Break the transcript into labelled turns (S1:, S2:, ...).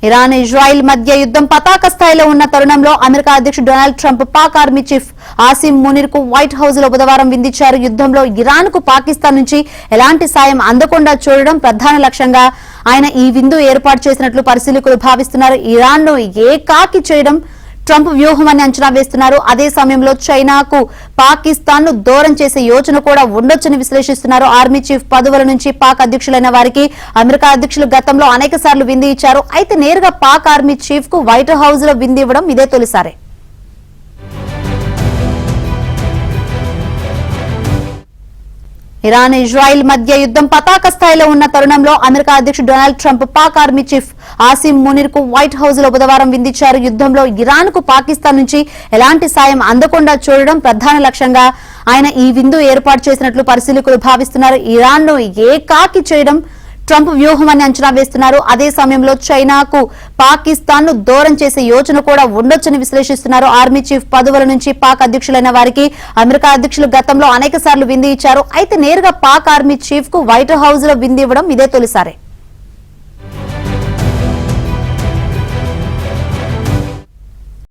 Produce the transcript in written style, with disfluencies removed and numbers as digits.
S1: Iran Israel మధ్య యుద్ధం పతాక స్థాయిలో ఉన్న తరుణంలో అమెరికా అధ్యక్షుడు Donald Trump Pak army chief Asim Munir కు వైట్ హౌస్ లో బుధవారం విందించారు. యుద్ధంలో ఇరాన్ కు పాకిస్తాన్ నుంచి ఎలాంటి సాయం అందకుండా చూడడం ప్రధాన లక్ష్యంగా ఆయన ఈ విందు ఏర్పాటు చేసినట్లు పరిశీలకులు భావిస్తున్నారు. ఇరాన్ ను ఏకాకి చేయడం ట్రంప్ వ్యూహం అని అంచనా వేస్తున్నారు. అదే సమయంలో చైనాకు పాకిస్తాన్ ను దూరం చేసే యోచన కూడా ఉండొచ్చని విశ్లేషిస్తున్నారు. ఆర్మీ చీఫ్ పదవుల నుంచి పాక్ అధ్యక్షులైన వారికి అమెరికా అధ్యక్షులు గతంలో అనేక సార్లు విందు ఇచ్చారు. అయితే నేరుగా పాక్ ఆర్మీ చీఫ్ కు వైట్ హౌస్ లో విందు ఇవ్వడం ఇదే తొలిసారి. ఇరాన్ ఇజ్రాయిల్ మధ్య యుద్ధం పతాక స్థాయిలో ఉన్న తరుణంలో అమెరికా అధ్యక్షుడు Donald Trump Pak army chief Asim Munir కు వైట్ హౌస్ లో బుధవారం విందించారు. యుద్ధంలో ఇరాన్ కు పాకిస్తాన్ నుంచి ఎలాంటి సాయం అందకుండా చూడడం ప్రధాన లక్ష్యంగా ఆయన ఈ విందు ఏర్పాటు చేసినట్లు పరిశీలకులు భావిస్తున్నారు. ఇరాన్ ను ఏకాకి చేయడం ట్రంప్ వ్యూహం అని అంచనా వేస్తున్నారు. అదే సమయంలో చైనాకు పాకిస్తాన్ ను దూరం చేసే యోచన కూడా ఉండొచ్చని విశ్లేషిస్తున్నారు. ఆర్మీ చీఫ్ పదవుల నుంచి పాక్ అధ్యక్షులైన వారికి అమెరికా అధ్యక్షులు గతంలో అనేక సార్లు విందు ఇచ్చారు. అయితే నేరుగా పాక్ ఆర్మీ చీఫ్ కు వైట్ హౌస్ లో విందు ఇవ్వడం ఇదే తొలిసారి.